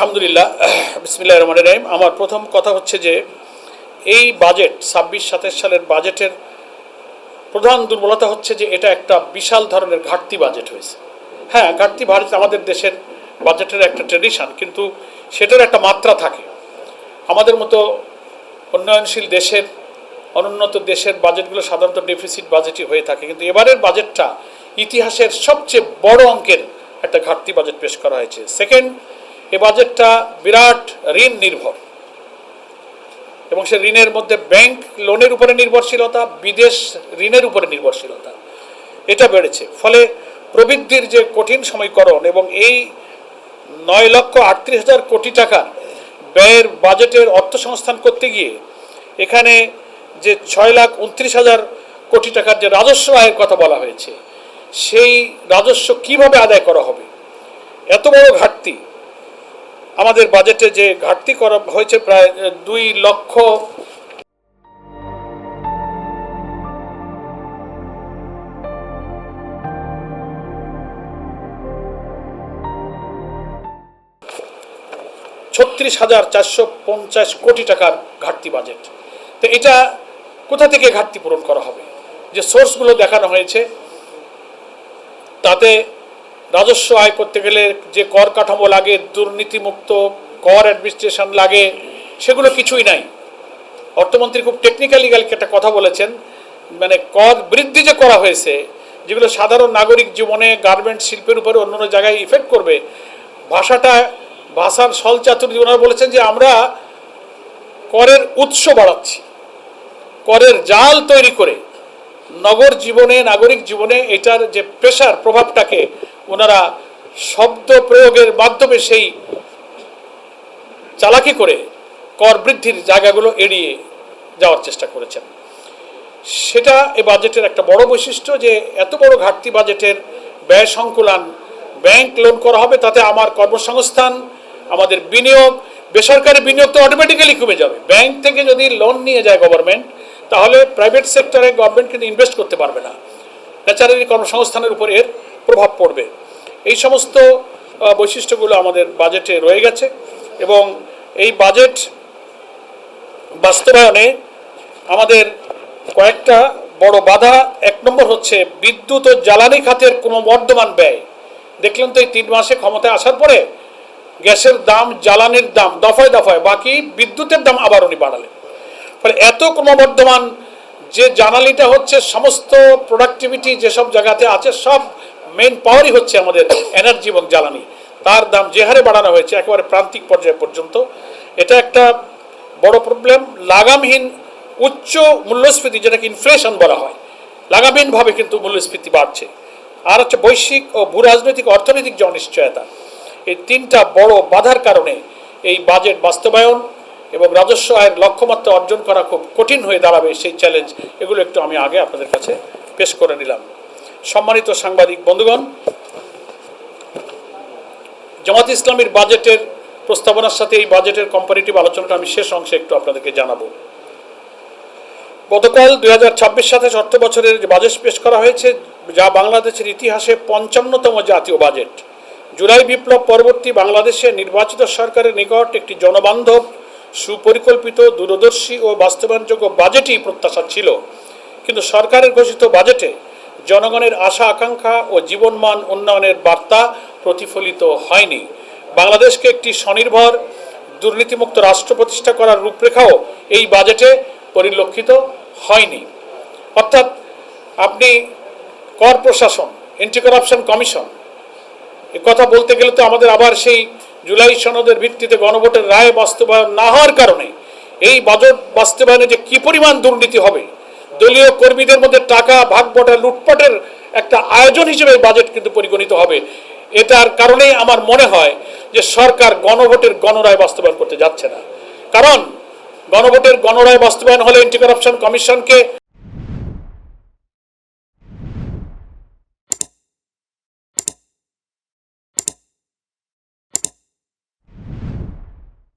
আলহামদুলিল্লাহ, বিসমিল্লাহির রহমানির রহিম। আমার প্রথম কথা হচ্ছে যে এই বাজেট 26-27 সালের বাজেটের প্রধান দুর্বলতা হচ্ছে যে এটা একটা বিশাল ধরনের ঘাটতি বাজেট হয়েছে। হ্যাঁ, ঘাটতি বাজেট আমাদের দেশের বাজেটের একটা ট্রেডিশন, কিন্তু সেটার একটা মাত্রা থাকে। আমাদের মতো উন্নয়নশীল দেশের, অনুন্নত দেশের বাজেটগুলো সাধারণত ডেফিসিট বাজেটই হয়ে থাকে, কিন্তু এবারের বাজেটটা ইতিহাসের সবচেয়ে বড় অঙ্কের একটা ঘাটতি বাজেট পেশ করা হয়েছে। সেকেন্ড, এ বাজেটটা বিরাট ঋণ নির্ভর, এবং সে ঋণের মধ্যে ব্যাংক লোনের উপরে নির্ভরশীলতা, বিদেশ ঋণের উপরে নির্ভরশীলতা এটা বেড়েছে। ফলে প্রবৃদ্ধির যে কঠিন সমীকরণ এবং এই 9,38,000 কোটি টাকা ব্যয়ের বাজেটের অর্থসংস্থান করতে গিয়ে এখানে যে 6,29,000 কোটি টাকার যে রাজস্ব আয়ের কথা বলা হয়েছে, সেই রাজস্ব কিভাবে আদায় করা হবে? এত বড় ঘাটতি আমাদের বাজেটে, যে ঘাটতি করা হয়েছে প্রায় 2,36,450 কোটি টাকার ঘাটতি বাজেট। তো এটা কোথা থেকে ঘাটতি পূরণ করা হবে? যে সোর্সগুলো দেখানো হয়েছে তাতে রাজস্ব আয় করতে গেলে যে কর কাঠামো লাগে, দুর্নীতিমুক্ত কর অ্যাডমিনিস্ট্রেশন লাগে, সেগুলো কিছুই নাই। অর্থমন্ত্রী খুব টেকনিক্যালি একটা কথা বলেছেন, মানে কর বৃদ্ধি যে করা হয়েছে, যেগুলো সাধারণ নাগরিক জীবনে, গার্মেন্ট শিল্পের উপরে অন্যান্য জায়গায় ইফেক্ট করবে, ভাষার সলচাতুরি ওনারা বলেছেন যে আমরা করের উৎস বাড়াচ্ছি, করের জাল তৈরি করে নগর জীবনে, নাগরিক জীবনে এটার যে প্রেশার, প্রভাবটাকে ওনারা শব্দ প্রয়োগের মাধ্যমে সেই চালাকি করে কর বৃদ্ধির জায়গাগুলো এড়িয়ে যাওয়ার চেষ্টা করেছেন। সেটা এই বাজেটের একটা বড় বৈশিষ্ট্য, যে এত বড় ঘাটতি বাজেটের ব্যয় সংকুলান, ব্যাংক লোন করা হবে, তাতে আমার কর্মসংস্থান, আমাদের বিনিয়োগ, বেসরকারি বিনিয়োগ তো অটোমেটিক্যালি কমে যাবে। ব্যাংক থেকে যদি লোন নিয়ে যায় গভর্নমেন্ট, তাহলে প্রাইভেট সেক্টরে গভর্নমেন্ট কিন্তু ইনভেস্ট করতে পারবে না, ন্যাচারালি কর্মসংস্থানের উপর এর প্রভাব পড়বে। এই সমস্ত বৈশিষ্ট্যগুলো আমাদের বাজেটে রয়ে গেছে, এবং এই বাজেট বাস্তবায়নে আমাদের কয়েকটা বড় বাধা। 1 নম্বর হচ্ছে বিদ্যুৎ ও জ্বালানি খাতের ক্রমবর্ধমান ব্যয়। দেখলেন তো এই 3 মাসে ক্ষমতায় আসার পরে গ্যাসের দাম, জ্বালানির দাম দফায় দফায়, বাকি বিদ্যুতের দাম আবার উনি বাড়ালেন। ফলে এত ক্রমবর্ধমান যে জ্বালানিটা হচ্ছে, সমস্ত প্রোডাক্টিভিটি যেসব জায়গাতে আছে, সব মেন পাওয়ারই হচ্ছে আমাদের এনার্জি এবং জ্বালানি, তার দাম যে হারে বাড়ানো হয়েছে একেবারে প্রান্তিক পর্যায় পর্যন্ত, এটা একটা বড় প্রবলেম। লাগামহীন উচ্চ মূল্যস্ফীতি, যেটাকে ইনফ্লেশন বলা হয়, লাগামহীনভাবে কিন্তু মূল্যস্ফীতি বাড়ছে। আর হচ্ছে বৈশ্বিক ও ভূরাজনৈতিক অর্থনৈতিক যে অনিশ্চয়তা, এই 3টা বড় বাধার কারণে এই বাজেট বাস্তবায়ন এবং রাজস্ব আয়ের লক্ষ্যমাত্রা অর্জন করা খুব কঠিন হয়ে দাঁড়াবে। সেই চ্যালেঞ্জ, এগুলো একটু আমি আগে আপনাদের কাছে পেশ করে নিলাম। সম্মানিত সাংবাদিক বন্ধুগণ, জামাত ইসলামীর বাজেটের প্রস্তাবনার সাথে এই বাজেটের কম্পারেটিভ আলোচনাটা আমি শেষ অংশে একটু আপনাদেরকে জানাবো। গতকাল 2026-27 অর্থ বছরের যে বাজেট পেশ করা হয়েছে, যা বাংলাদেশের ইতিহাসে 55তম জাতীয় বাজেট। জুলাই বিপ্লব পরবর্তী বাংলাদেশে নির্বাচিত সরকারের নিকট একটি জনবান্ধব, সুপরিকল্পিত, দূরদর্শী ও বাস্তবায়নযোগ্য বাজেটই প্রত্যাশা ছিল, কিন্তু সরকারের ঘোষিত বাজেটে জনগণের আশা আকাঙ্ক্ষা ও জীবনমান উন্নয়নের বার্তা প্রতিফলিত হয়নি। বাংলাদেশকে একটি স্বনির্ভর, দুর্নীতিমুক্ত রাষ্ট্র প্রতিষ্ঠা করার রূপরেখাও এই বাজেটে পরিলক্ষিত হয়নি। অর্থাৎ আপনি কর প্রশাসন, অ্যান্টি কারাপশন কমিশন, এ কথা বলতে গেলে তো আমাদের আবার সেই জুলাই সনদের ভিত্তিতে গণভোটের রায় বাস্তবায়ন না হওয়ার কারণে এই বাজেট বাস্তবায়নে যে কি পরিমাণ দুর্নীতি হবে, দলীয় কর্মীদের মধ্যে টাকা ভাগবটা, লুটপাটের একটা আয়োজন হিসেবে বাজেট কিন্তু পরিগণিত হবে। এটার কারণেই আমার মনে হয় যে সরকার গণভোটের গণরায় বাস্তবায়ন করতে যাচ্ছে না। কারণ গণভোটের গণরায় বাস্তবায়ন হলে অ্যান্টি কারাপশন কমিশনকে